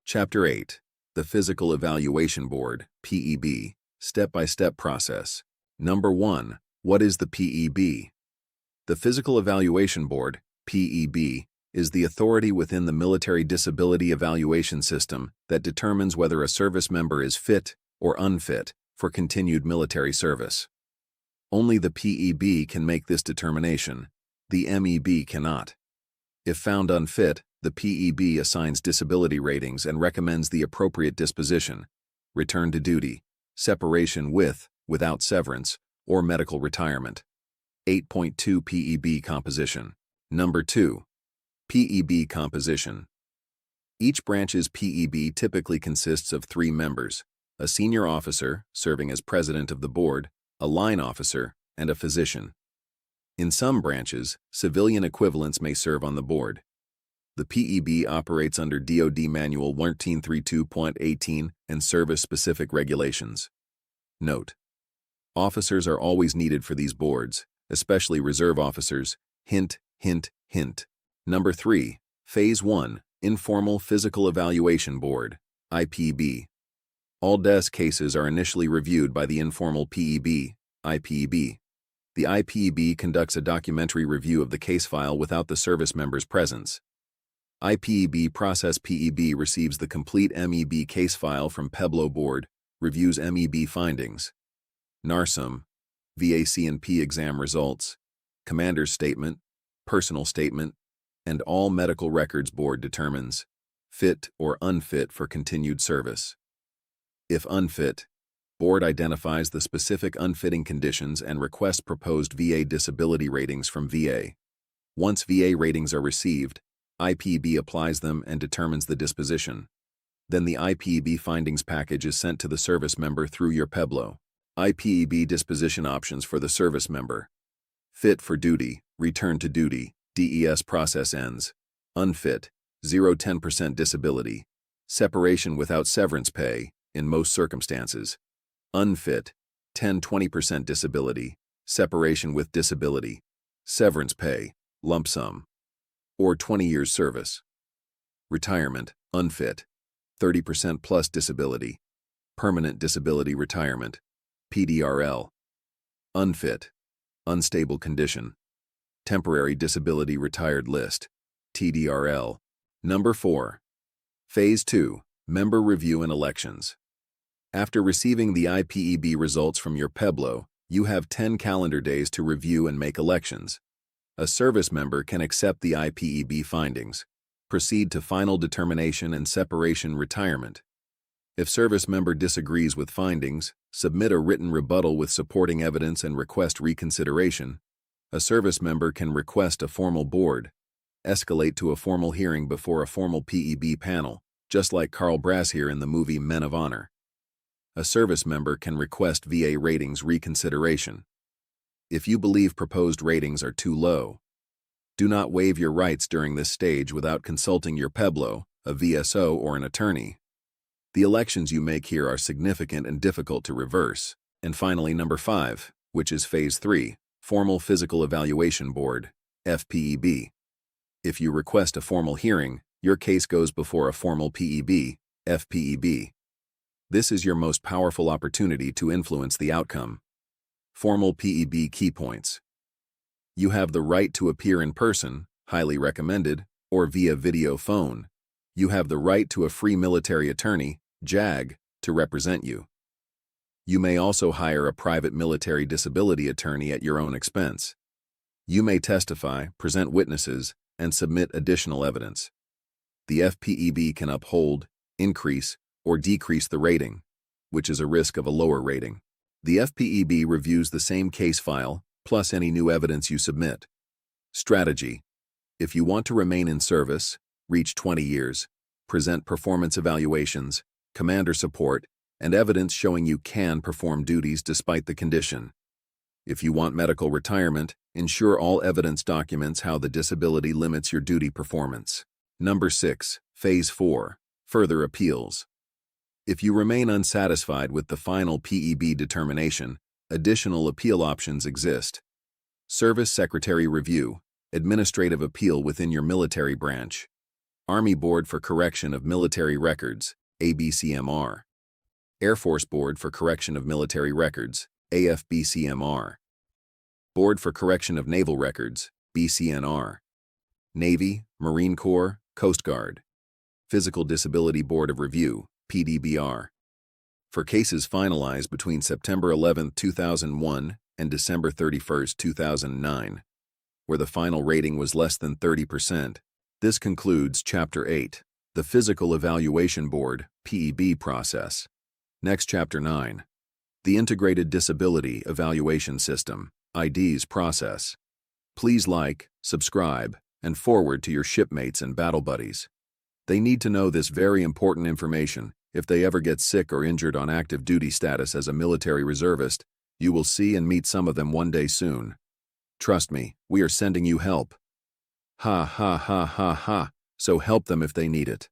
Chapter 8. The Physical Evaluation Board, PEB, Step-by-Step Process. Number 1. What is the PEB? The Physical Evaluation Board, PEB, is the authority within the military disability evaluation system that determines whether a service member is fit or unfit for continued military service. Only the PEB can make this determination. The MEB cannot. If found unfit, the PEB assigns disability ratings and recommends the appropriate disposition, return to duty, separation with, without severance, or medical retirement. 8.2 PEB Composition. Number 2. PEB Composition. Each branch's PEB typically consists of 3 members: a senior officer, serving as president of the board, a line officer, and a physician. In some branches, civilian equivalents may serve on the board. The PEB operates under DoD Manual 1332.18 and service-specific regulations. Note: officers are always needed for these boards, especially reserve officers. Hint, hint, hint. Number 3. Phase 1, Informal Physical Evaluation Board, IPB. All DES cases are initially reviewed by the Informal PEB, IPB. The IPB conducts a documentary review of the case file without the service member's presence. IPB process PEB receives the complete MEB case file from PEBLO board, reviews MEB findings. NARSM, VAC&P exam results, commander's statement, personal statement, and all medical records board determines fit or unfit for continued service. If unfit, board identifies the specific unfitting conditions and requests proposed VA disability ratings from VA. Once VA ratings are received, IPB applies them and determines the disposition. Then the IPB findings package is sent to the service member through your PEBLO. IPB disposition options for the service member: fit for duty, return to duty, DES process ends; unfit, 0-10% disability, separation without severance pay in most circumstances; unfit, 10-20% disability, separation with disability, severance pay, lump sum, or 20 years service; retirement, unfit, 30% plus disability, permanent disability retirement, PDRL; unfit, unstable condition, temporary disability retired list, TDRL. Number 4. Phase 2, Member Review and Elections. After receiving the IPEB results from your PEBLO, you have 10 calendar days to review and make elections. A service member can accept the IPEB findings, proceed to final determination and separation retirement. If service member disagrees with findings, submit a written rebuttal with supporting evidence and request reconsideration. A service member can request a formal board, escalate to a formal hearing before a formal PEB panel, just like Carl Brashear in the movie Men of Honor. A service member can request VA ratings reconsideration. If you believe proposed ratings are too low, do not waive your rights during this stage without consulting your PEBLO, a VSO, or an attorney. The elections you make here are significant and difficult to reverse. And finally, number 5, which is Phase 3, Formal Physical Evaluation Board, FPEB. If you request a formal hearing, your case goes before a formal PEB, FPEB. This is your most powerful opportunity to influence the outcome. Formal PEB key points. You have the right to appear in person, highly recommended, or via video phone. You have the right to a free military attorney, JAG, to represent you. You may also hire a private military disability attorney at your own expense. You may testify, present witnesses, and submit additional evidence. The FPEB can uphold, increase, or decrease the rating, which is a risk of a lower rating. The FPEB reviews the same case file, plus any new evidence you submit. Strategy: if you want to remain in service, reach 20 years, present performance evaluations, commander support, and evidence showing you can perform duties despite the condition. If you want medical retirement, ensure all evidence documents how the disability limits your duty performance. Number 6, Phase 4, Further Appeals. If you remain unsatisfied with the final PEB determination, additional appeal options exist. Service Secretary Review, administrative appeal within your military branch. Army Board for Correction of Military Records, ABCMR. Air Force Board for Correction of Military Records, AFBCMR. Board for Correction of Naval Records, BCNR. Navy, Marine Corps, Coast Guard. Physical Disability Board of Review, PDBR. For cases finalized between September 11, 2001 and December 31, 2009, where the final rating was less than 30%. This concludes Chapter 8, the Physical Evaluation Board, PEB process. Next, Chapter 9, the Integrated Disability Evaluation System, IDs process. Please like, subscribe, and forward to your shipmates and battle buddies. They need to know this very important information. If they ever get sick or injured on active duty status as a military reservist, you will see and meet some of them one day soon. Trust me, we are sending you help. Ha ha ha ha ha, so help them if they need it.